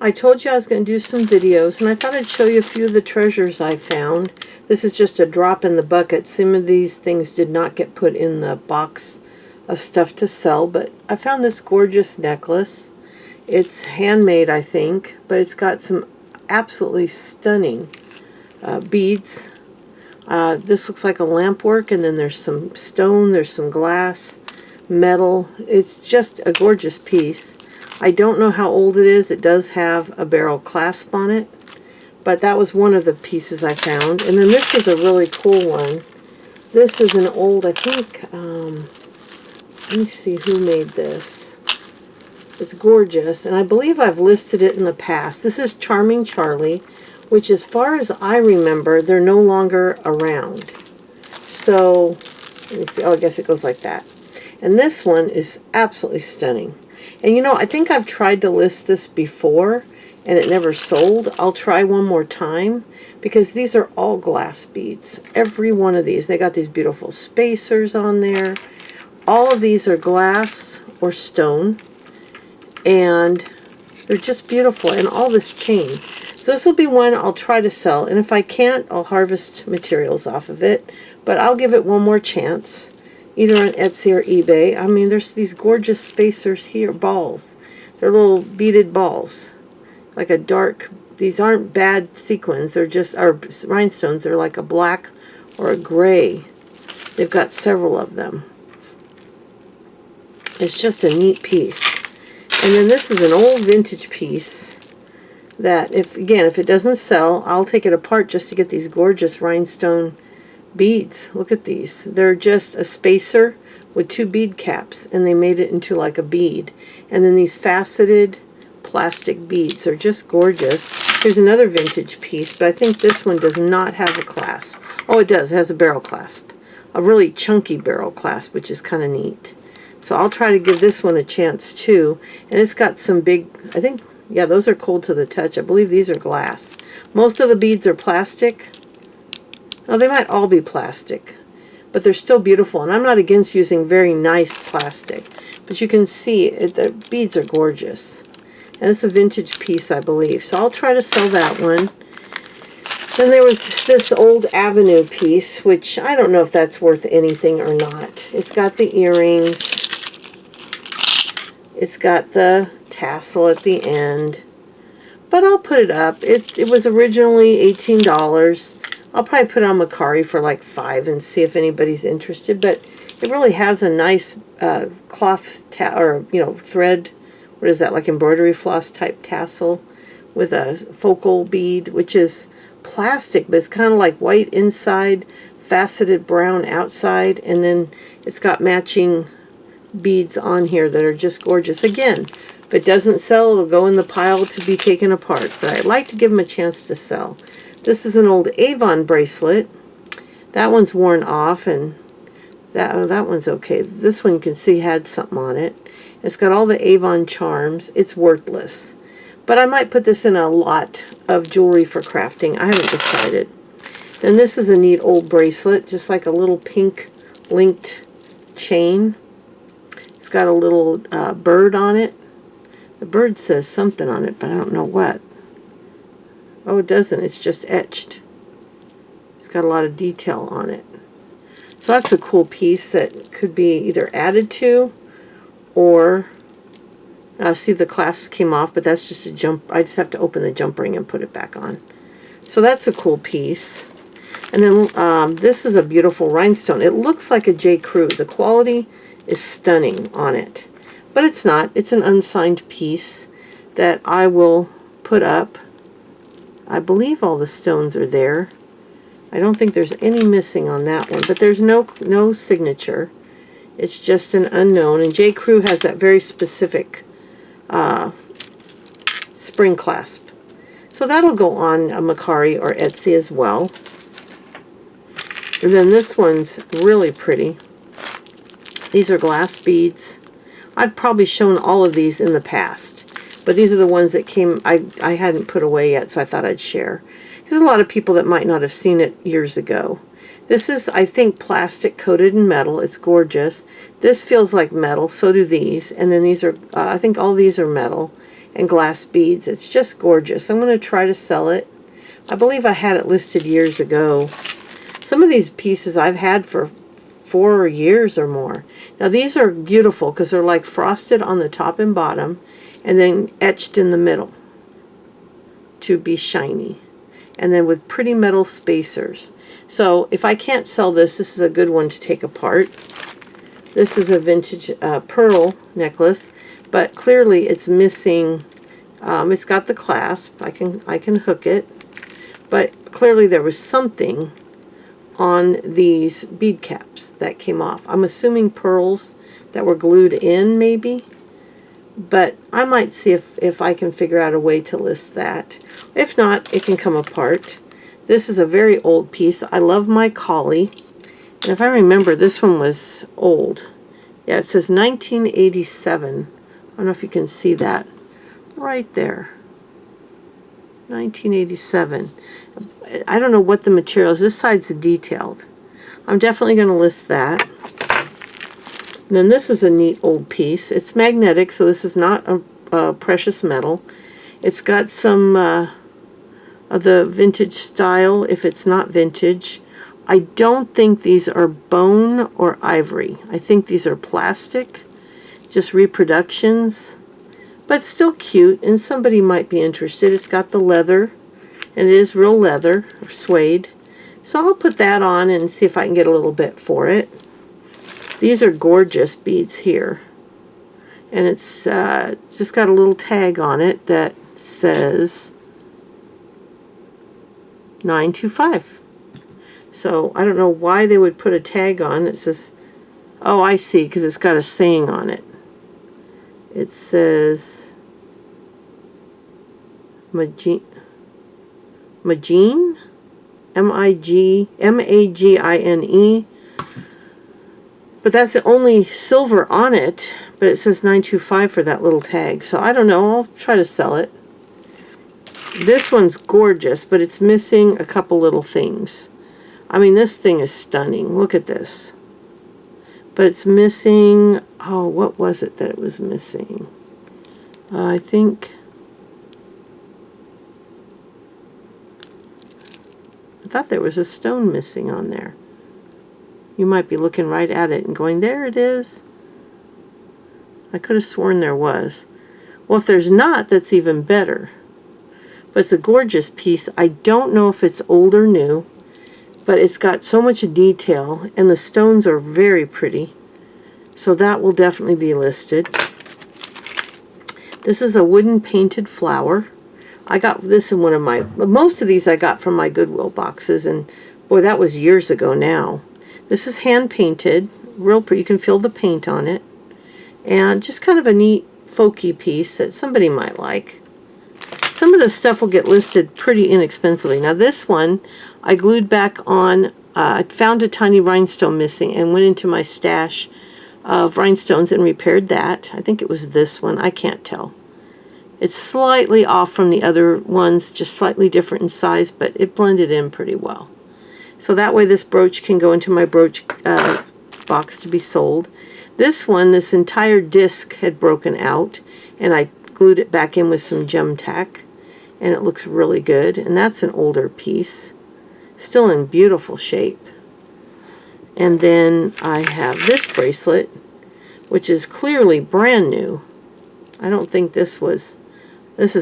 I told you I was going to do some videos, and I thought I'd show you a few of the treasures I found. This is just a drop in the bucket. Some of these things did not get put in the box of stuff to sell, but I found this gorgeous necklace. It's handmade, I think, but it's got some absolutely stunning beads. This looks like a lamp work, and then there's some stone, there's some glass, metal. It's just a gorgeous piece. I don't know how old it is. It does have a barrel clasp on it, but that was one of the pieces I found. And then this is a really cool one. This is an old, I think, let me see who made this. It's gorgeous, and I believe I've listed it in the past. This is Charming Charlie, which as far as I remember, they're no longer around. So, let me see. Oh, I guess it goes like that. And this one is absolutely stunning. And you know, I think I've tried to list this before, and it never sold. I'll try one more time, because these are all glass beads. Every one of these. They got these beautiful spacers on there. All of these are glass or stone, and they're just beautiful. And all this chain. So this will be one I'll try to sell, and if I can't, I'll harvest materials off of it. But I'll give it one more chance, either on Etsy or eBay. I mean, there's these gorgeous spacers here, balls. They're little beaded balls, like a dark, these aren't bad sequins, they're just, or rhinestones, they're like a black or a gray. They've got several of them. It's just a neat piece. And then this is an old vintage piece that, if it doesn't sell, I'll take it apart just to get these gorgeous rhinestone beads. Look at these. They're just a spacer with two bead caps, and they made it into like a bead. And then these faceted plastic beads are just gorgeous. Here's another vintage piece, but I think this one does not have a clasp. Oh, it does. It has a barrel clasp. A really chunky barrel clasp, which is kind of neat. So I'll try to give this one a chance too. And it's got some big, I think, yeah, those are cold to the touch. I believe these are glass. Most of the beads are plastic. Oh, they might all be plastic, but they're still beautiful. And I'm not against using very nice plastic, but you can see the beads are gorgeous. And it's a vintage piece, I believe. So I'll try to sell that one. Then there was this old Avenue piece, which I don't know if that's worth anything or not. It's got the earrings. It's got the tassel at the end, but I'll put it up. It was originally $18. I'll probably put it on Mercari for like $5 and see if anybody's interested. But it really has a nice cloth or thread. What is that, like embroidery floss type tassel with a focal bead, which is plastic, but it's kind of like white inside, faceted brown outside, and then it's got matching beads on here that are just gorgeous. Again, if it doesn't sell, it'll go in the pile to be taken apart, but I'd like to give them a chance to sell. This is an old Avon bracelet. That one's worn off, and that one's okay. This one you can see had something on it. It's got all the Avon charms. It's worthless, but I might put this in a lot of jewelry for crafting. I haven't decided. Then this is a neat old bracelet, just like a little pink linked chain. It's got a little bird on it. The bird says something on it, but I don't know what. Oh, it doesn't. It's just etched. It's got a lot of detail on it. So that's a cool piece that could be either added to, or see, the clasp came off, but that's just a jump. I just have to open the jump ring and put it back on. So that's a cool piece. And then this is a beautiful rhinestone. It looks like a J. Crew. The quality is stunning on it, but it's not. It's an unsigned piece that I will put up. I believe all the stones are there. I don't think there's any missing on that one, but there's no signature. It's just an unknown, and J. Crew has that very specific spring clasp. So that'll go on a Mercari or Etsy as well. And then this one's really pretty. These are glass beads. I've probably shown all of these in the past, but these are the ones that came, I hadn't put away yet, so I thought I'd share. There's a lot of people that might not have seen it years ago. This is, I think, plastic coated in metal. It's gorgeous. This feels like metal, so do these. And then these are, I think all these are metal. and glass beads. It's just gorgeous. I'm going to try to sell it. I believe I had it listed years ago. Some of these pieces I've had for 4 years or more. Now these are beautiful because they're like frosted on the top and bottom and then etched in the middle to be shiny. And then with pretty metal spacers. So if I can't sell this, this is a good one to take apart. This is a vintage pearl necklace, but clearly it's missing. It's got the clasp. I can hook it, but clearly there was something on these bead caps that came off. I'm assuming pearls that were glued in, maybe. But I might see if I can figure out a way to list that. If not, it can come apart. This is a very old piece. I love my collie. And if I remember, this one was old. Yeah, it says 1987. I don't know if you can see that. Right there. 1987. I don't know what the material is. This side's detailed. I'm definitely going to list that. And then this is a neat old piece. It's magnetic, so this is not a precious metal. It's got some of the vintage style, if it's not vintage. I don't think these are bone or ivory. I think these are plastic, just reproductions. But still cute, and somebody might be interested. It's got the leather, and it is real leather, or suede. So I'll put that on and see if I can get a little bit for it. These are gorgeous beads here. And it's just got a little tag on it that says 925. So I don't know why they would put a tag on. It says, oh, I see, because it's got a saying on it. It says Magine, M-A-G-I-N-E. But that's the only silver on it, but it says 925 for that little tag. So I don't know, I'll try to sell it. This one's gorgeous, but it's missing a couple little things. I mean, this thing is stunning. Look at this. But it's missing, oh, what was it that it was missing? I thought there was a stone missing on there. You might be looking right at it and going, there it is. I could have sworn there was. Well, if there's not, that's even better. But it's a gorgeous piece. I don't know if it's old or new, but it's got so much detail, and the stones are very pretty. So that will definitely be listed. This is a wooden painted flower. I got this in one of my, most of these I got from my Goodwill boxes, and boy, that was years ago now. This is hand painted, real pretty. You can feel the paint on it. And just kind of a neat folky piece that somebody might like. Some of this stuff will get listed pretty inexpensively. Now this one, I glued back on, I found a tiny rhinestone missing and went into my stash of rhinestones and repaired that. I think it was this one, I can't tell. It's slightly off from the other ones, just slightly different in size, but it blended in pretty well. So that way this brooch can go into my brooch box to be sold. This one, this entire disc had broken out, and I glued it back in with some gem tack, and it looks really good. And that's an older piece, still in beautiful shape. And then I have this bracelet, which is clearly brand new. I don't think this is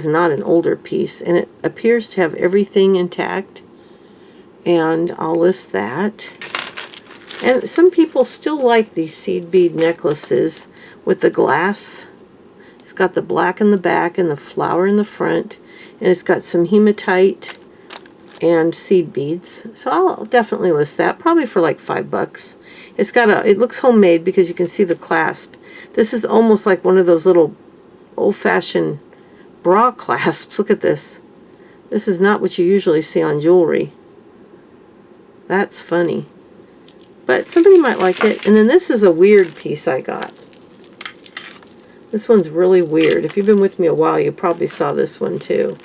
not an older piece, and it appears to have everything intact. And I'll list that. And some people still like these seed bead necklaces with the glass. It's got the black in the back and the flower in the front, and it's got some hematite and seed beads. So I'll definitely list that, probably for like $5. It's got it looks homemade because you can see the clasp. This is almost like one of those little old-fashioned bra clasps. Look at this. This is not what you usually see on jewelry. That's funny. But somebody might like it. And then this is a weird piece I got. This one's really weird. If you've been with me a while, you probably saw this one too.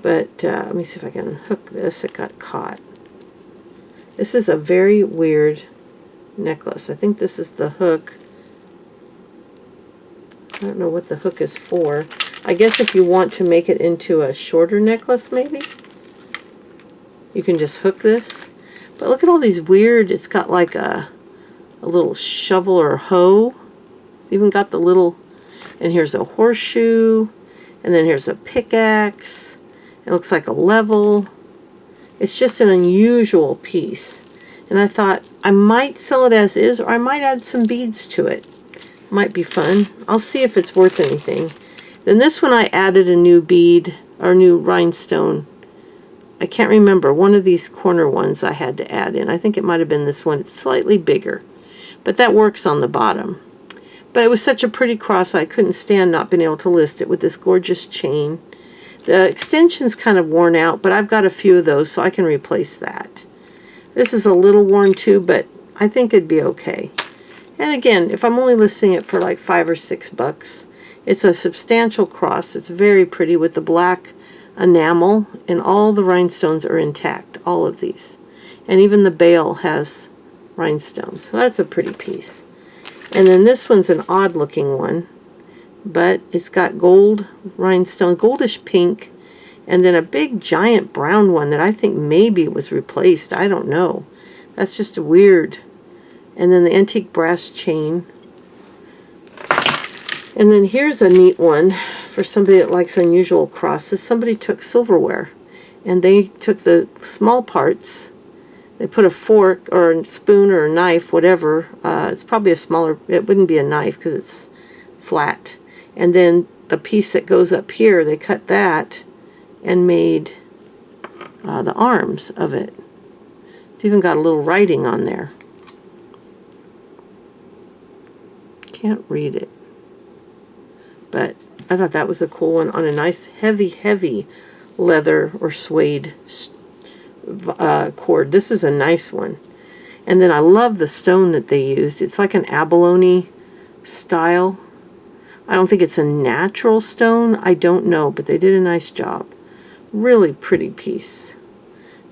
But let me see if I can hook this. It got caught. This is a very weird necklace. I think this is the hook. I don't know what the hook is for. I guess if you want to make it into a shorter necklace, maybe, you can just hook this. But look at all these weird, it's got like a little shovel or hoe. It's even got the little, and here's a horseshoe, and then here's a pickaxe. It looks like a level. It's just an unusual piece. And I thought I might sell it as is, or I might add some beads to it. Might be fun. I'll see if it's worth anything. Then this one I added a new bead, or new rhinestone. I can't remember. One of these corner ones I had to add in. I think it might have been this one. It's slightly bigger. But that works on the bottom. But it was such a pretty cross I couldn't stand not being able to list it with this gorgeous chain. The extension's kind of worn out, but I've got a few of those, so I can replace that. This is a little worn too, but I think it'd be okay. And again, if I'm only listing it for like $5 or $6, it's a substantial cross. It's very pretty with the black enamel, and all the rhinestones are intact, all of these. And even the bail has rhinestones. So that's a pretty piece. And then this one's an odd looking one, but it's got gold rhinestone, goldish pink, and then a big giant brown one that I think maybe was replaced. I don't know. That's just a weird. And then the antique brass chain. And then here's a neat one for somebody that likes unusual crosses. Somebody took silverware and they took the small parts. They put a fork or a spoon or a knife, whatever. It's probably a smaller, it wouldn't be a knife because it's flat. And then the piece that goes up here, they cut that and made the arms of it. It's even got a little writing on there. Can't read it. But I thought that was a cool one on a nice heavy leather or suede cord. This is a nice one. And then I love the stone that they used. It's like an abalone style. I don't think it's a natural stone. I don't know, but they did a nice job. Really pretty piece.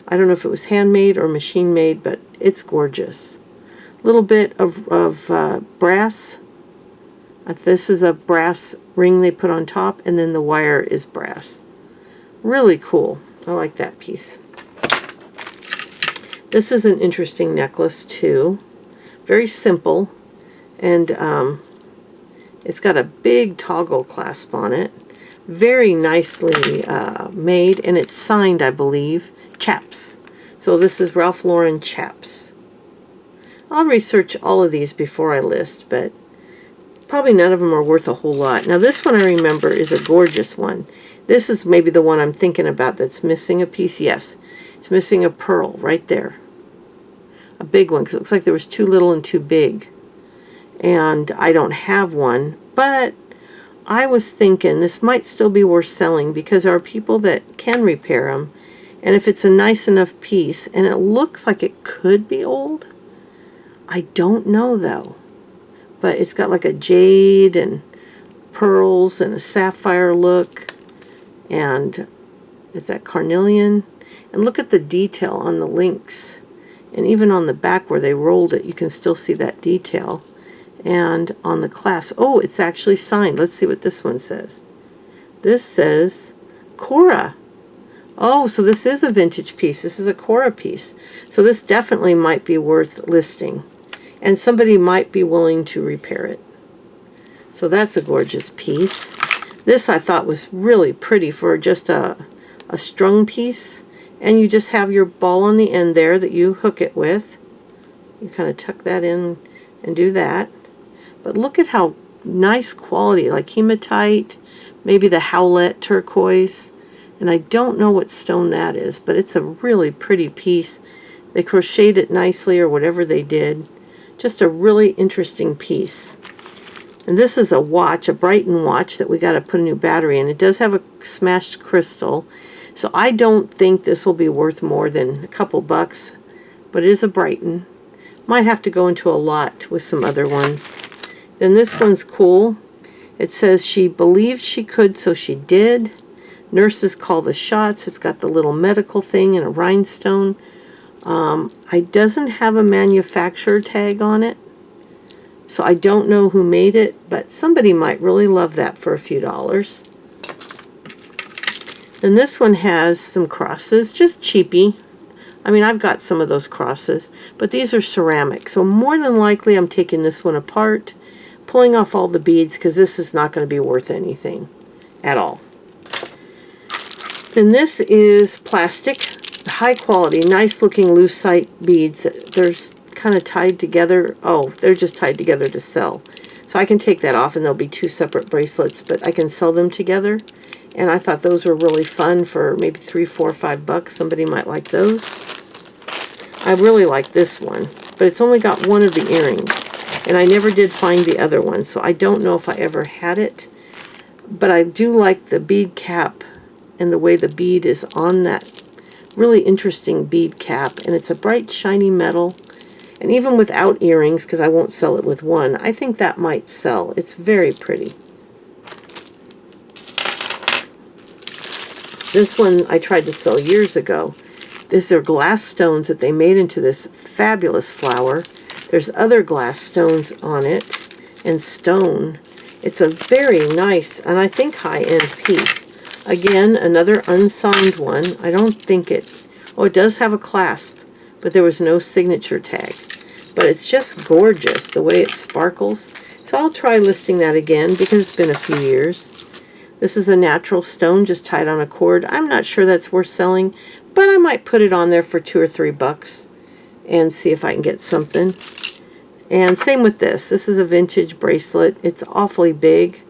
I don't know if it was handmade or machine made, but it's gorgeous. Little bit of brass. This is a brass ring they put on top, and then the wire is brass. Really cool. I like that piece. This is an interesting necklace too. Very simple, and it's got a big toggle clasp on it. Very nicely made, and it's signed, I believe, Chaps. So this is Ralph Lauren Chaps. I'll research all of these before I list, but probably none of them are worth a whole lot. Now this one I remember is a gorgeous one. This is maybe the one I'm thinking about that's missing a piece. Yes, it's missing a pearl right there. A big one, because it looks like there was too little and too big. And I don't have one, but I was thinking this might still be worth selling because there are people that can repair them. And if it's a nice enough piece, and it looks like it could be old, I don't know though. But it's got like a jade and pearls and a sapphire look. And it's that carnelian. And look at the detail on the links. And even on the back where they rolled it, you can still see that detail. And on the clasp, oh, it's actually signed. Let's see what this one says. This says Cora. Oh, so this is a vintage piece. This is a Cora piece. So this definitely might be worth listing. And somebody might be willing to repair it. So that's a gorgeous piece. This I thought was really pretty for just a strung piece. And you just have your ball on the end there that you hook it with. You kind of tuck that in and do that. But look at how nice quality, like hematite, maybe the Howlett turquoise. And I don't know what stone that is, but it's a really pretty piece. They crocheted it nicely or whatever they did. Just a really interesting piece. And this is a watch, a Brighton watch that we got to put a new battery in. It does have a smashed crystal. So I don't think this will be worth more than a couple bucks. But it is a Brighton. Might have to go into a lot with some other ones. Then this one's cool. It says she believed she could, so she did. Nurses call the shots. It's got the little medical thing and a rhinestone. It doesn't have a manufacturer tag on it. So I don't know who made it, but somebody might really love that for a few dollars. And this one has some crosses, just cheapy. I mean, I've got some of those crosses, but these are ceramic. So more than likely I'm taking this one apart, pulling off all the beads, because this is not going to be worth anything at all. Then this is plastic, high quality, nice looking lucite beads. They're kind of tied together. Oh, they're just tied together to sell. So I can take that off and there'll be two separate bracelets, but I can sell them together. And I thought those were really fun for maybe $3, $4, $5. Somebody might like those. I really like this one, but it's only got one of the earrings. And I never did find the other one, so I don't know if I ever had it. But I do like the bead cap and the way the bead is on that really interesting bead cap. And it's a bright, shiny metal. And even without earrings, because I won't sell it with one, I think that might sell. It's very pretty. This one I tried to sell years ago. These are glass stones that they made into this fabulous flower. There's other glass stones on it and stone. It's a very nice and I think high-end piece. Again, another unsigned one. I don't think it... Oh, it does have a clasp, but there was no signature tag. But it's just gorgeous the way it sparkles. So I'll try listing that again because it's been a few years. This is a natural stone just tied on a cord. I'm not sure that's worth selling, but I might put it on there for $2 or $3 and see if I can get something. And same with this. This is a vintage bracelet. It's awfully big.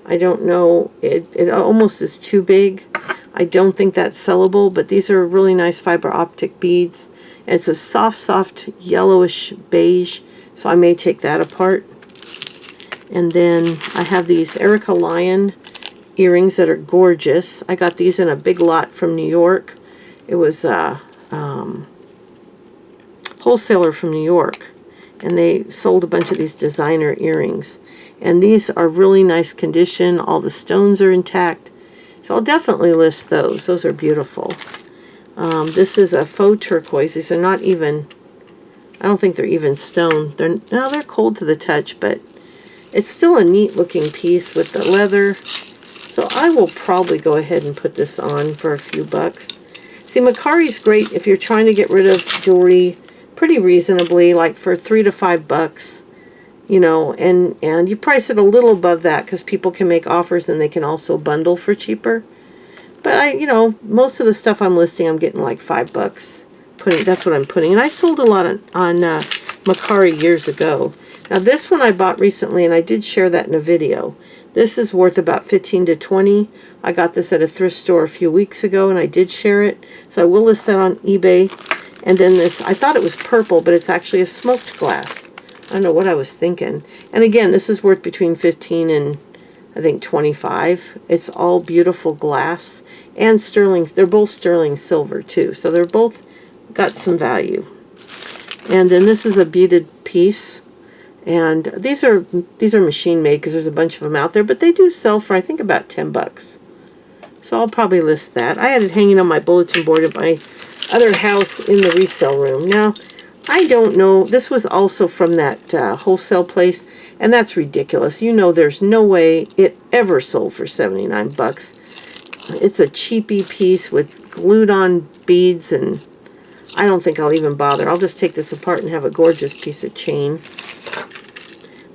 I don't know. It almost is too big. I don't think that's sellable, but these are really nice fiber optic beads. And it's a soft yellowish beige, so I may take that apart. And then I have these Erica Lion earrings that are gorgeous. I got these in a big lot from New York. It was a wholesaler from New York, and they sold a bunch of these designer earrings. And these are really nice condition. All the stones are intact. So I'll definitely list those. Those are beautiful. This is a faux turquoise. These are not even, I don't think they're even stone. They're cold to the touch, but it's still a neat looking piece with the leather. So I will probably go ahead and put this on for a few bucks. See, Mercari's great if you're trying to get rid of jewelry pretty reasonably, like for $3 to $5, you know, and you price it a little above that because people can make offers and they can also bundle for cheaper. But you know, most of the stuff I'm listing, I'm getting like $5. That's what I'm putting. And I sold a lot on Mercari years ago. Now this one I bought recently, and I did share that in a video. This is worth about 15 to 20. I got this at a thrift store a few weeks ago, and I did share it. So I will list that on eBay. And then this, I thought it was purple, but it's actually a smoked glass. I don't know what I was thinking. And again, this is worth between 15 and I think 25. It's all beautiful glass and sterling. They're both sterling silver too, so they're both got some value. And then this is a beaded piece, and these are machine made because there's a bunch of them out there, but they do sell for I think about $10. So I'll probably list that. I had it hanging on my bulletin board at my other house in the resale room. Now, I don't know. This was also from that wholesale place, and that's ridiculous. You know, there's no way it ever sold for 79 bucks. It's a cheapy piece with glued on beads, and I don't think I'll even bother. I'll just take this apart and have a gorgeous piece of chain.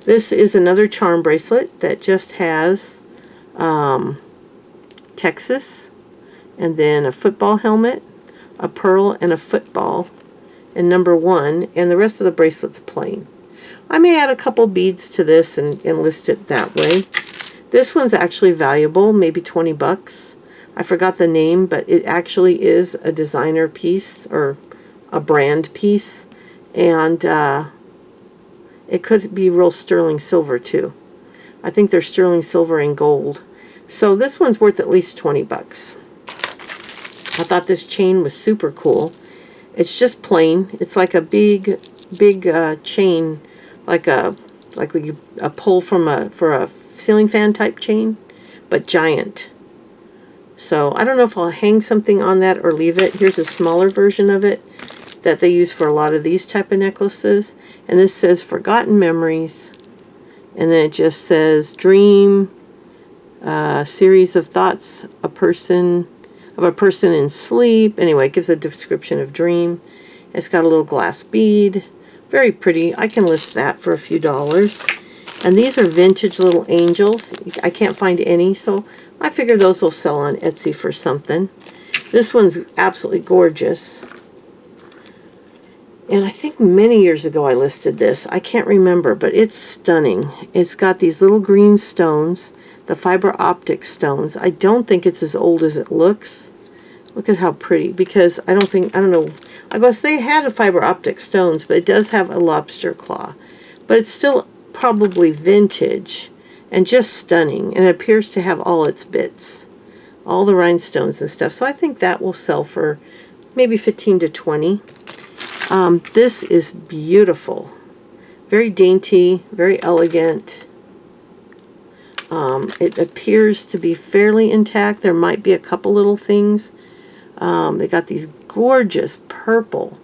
This is another charm bracelet that just has Texas, and then a football helmet, a pearl, and a football, and number 1, and the rest of the bracelet's plain. I may add a couple beads to this and list it that way. This one's actually valuable, maybe 20 bucks. I forgot the name, but it actually is a designer piece or a brand piece, and it could be real sterling silver too. I think they're sterling silver and gold. So this one's worth at least 20 bucks. I thought this chain was super cool. It's just plain. It's like a big chain, like a pull for a ceiling fan type chain, but giant. So I don't know if I'll hang something on that or leave it. Here's a smaller version of it that they use for a lot of these type of necklaces. And this says Forgotten Memories. And then it just says dream, series of thoughts, a person, of a person in sleep. Anyway, it gives a description of dream. It's got a little glass bead. Very pretty. I can list that for a few dollars. And these are vintage little angels. I can't find any, so I figure those will sell on Etsy for something. This one's absolutely gorgeous. And I think many years ago I listed this. I can't remember, but it's stunning. It's got these little green stones, the fiber optic stones. I don't think it's as old as it looks. Look at how pretty, because I don't know. I guess they had a fiber optic stones, but it does have a lobster claw. But it's still probably vintage and just stunning, and it appears to have all its bits, all the rhinestones and stuff. So I think that will sell for maybe 15 to 20. This is beautiful, very dainty, very elegant. It appears to be fairly intact. There might be a couple little things. They got these gorgeous purple.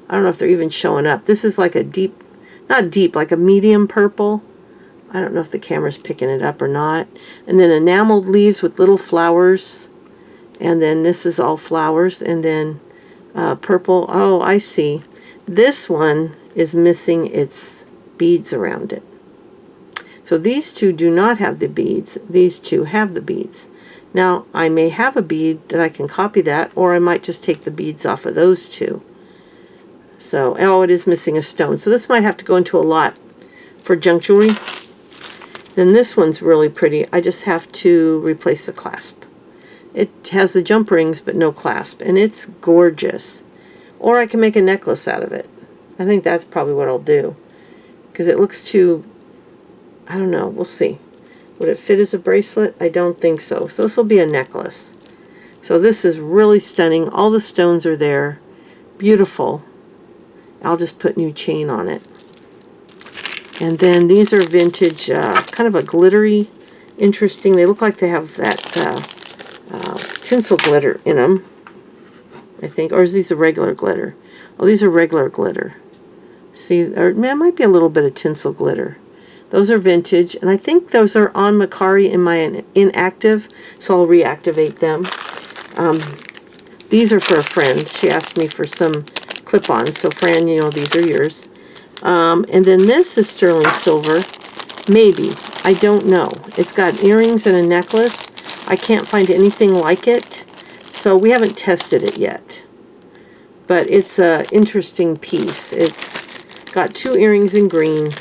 I don't know if they're even showing up. This is like a deep, not deep, like a medium purple. I don't know if the camera's picking it up or not. And then enameled leaves with little flowers. And then this is all flowers. And then purple. Oh, I see. This one is missing its beads around it. So these two do not have the beads. These two have the beads. Now, I may have a bead that I can copy that, or I might just take the beads off of those two. So, oh, it is missing a stone. So this might have to go into a lot for junk jewelry. Then this one's really pretty. I just have to replace the clasp. It has the jump rings, but no clasp, and it's gorgeous. Or I can make a necklace out of it. I think that's probably what I'll do, because it looks too, I don't know, we'll see. Would it fit as a bracelet? I don't think so. So this will be a necklace. So this is really stunning. All the stones are there. Beautiful. I'll just put new chain on it. And then these are vintage, kind of a glittery, interesting. They look like they have that tinsel glitter in them, I think. Or is these a regular glitter? Oh, these are regular glitter. See, or man, it might be a little bit of tinsel glitter. Those are vintage, and I think those are on Mercari in my inactive, so I'll reactivate them. These are for a friend. She asked me for some clip-ons, so Fran, you know, these are yours. And then this is sterling silver. Maybe. I don't know. It's got earrings and a necklace. I can't find anything like it, so we haven't tested it yet. But it's an interesting piece. It's got 2 earrings in green.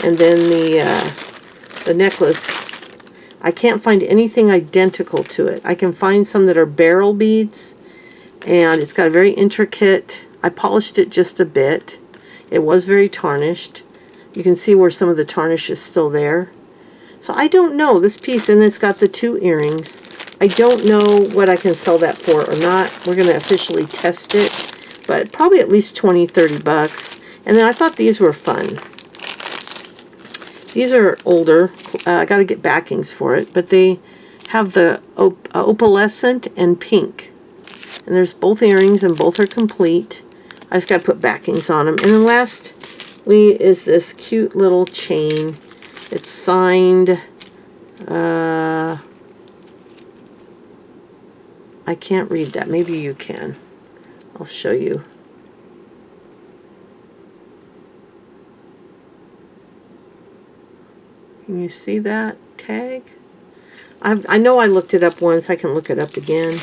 And then the necklace, I can't find anything identical to it. I can find some that are barrel beads, and it's got a very intricate, I polished it just a bit. It was very tarnished. You can see where some of the tarnish is still there. So I don't know, this piece, and it's got the 2 earrings. I don't know what I can sell that for or not. We're going to officially test it, but probably at least 20, 30 bucks. And then I thought these were fun. These are older. I got to get backings for it, but they have the opalescent and pink. And there's both earrings, and both are complete. I just got to put backings on them. And then lastly is this cute little chain. It's signed. I can't read that. Maybe you can. I'll show you. Can you see that tag? I know I looked it up once. I can look it up again.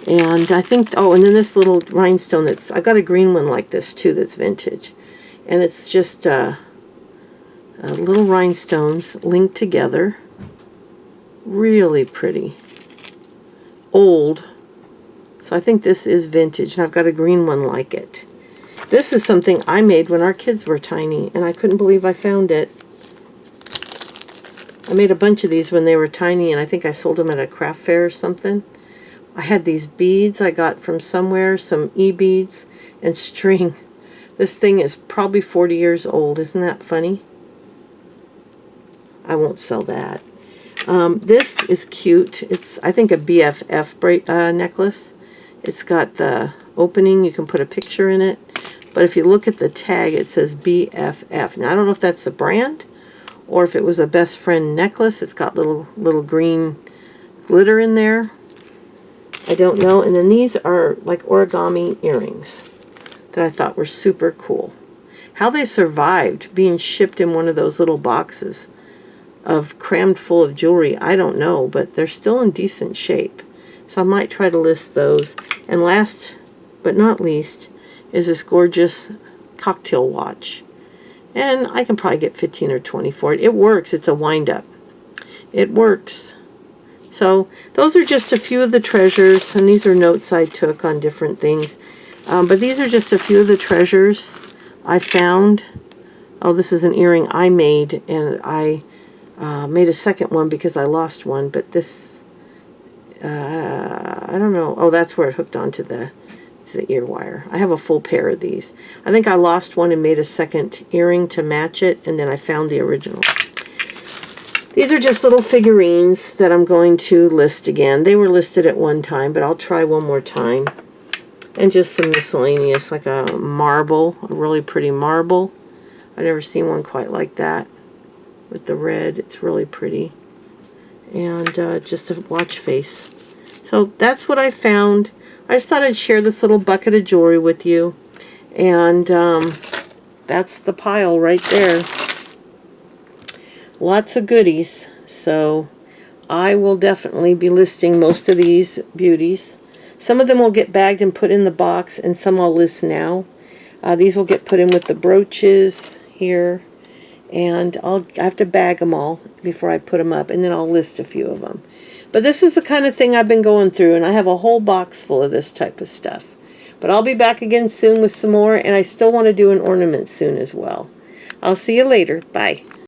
And I think, oh, and then this little rhinestone that's, I got a green one like this too that's vintage. And it's just little rhinestones linked together. Really pretty. Old. So I think this is vintage, and I've got a green one like it. This is something I made when our kids were tiny, and I couldn't believe I found it. I made a bunch of these when they were tiny, and I think I sold them at a craft fair or something. I had these beads I got from somewhere, some e-beads, and string. This thing is probably 40 years old. Isn't that funny? I won't sell that. This is cute. It's, I think, a BFF necklace. It's got the opening. You can put a picture in it. But if you look at the tag, it says BFF. Now, I don't know if that's the brand, or if it was a best friend necklace. It's got little green glitter in there. I don't know. And then these are like origami earrings that I thought were super cool. How they survived being shipped in one of those little boxes of crammed full of jewelry, I don't know, but they're still in decent shape. So I might try to list those. And last but not least is this gorgeous cocktail watch. And I can probably get 15 or 20 for it. It works. It's a wind-up. It works. So those are just a few of the treasures, and these are notes I took on different things. But these are just a few of the treasures I found. Oh, this is an earring I made, and I made a second one because I lost one. But this, I don't know. Oh, that's where it hooked onto the ear wire. I have a full pair of these. I think I lost one and made a second earring to match it, and then I found the original. These are just little figurines that I'm going to list again. They were listed at one time, but I'll try one more time. And just some miscellaneous, like a marble, a really pretty marble. I've never seen one quite like that with the red. It's really pretty. And just a watch face. So that's what I found. I just thought I'd share this little bucket of jewelry with you. And that's the pile right there. Lots of goodies. So I will definitely be listing most of these beauties. Some of them will get bagged and put in the box, and some I'll list now. These will get put in with the brooches here. And I have to bag them all before I put them up, and then I'll list a few of them. But this is the kind of thing I've been going through, and I have a whole box full of this type of stuff. But I'll be back again soon with some more, and I still want to do an ornament soon as well. I'll see you later. Bye.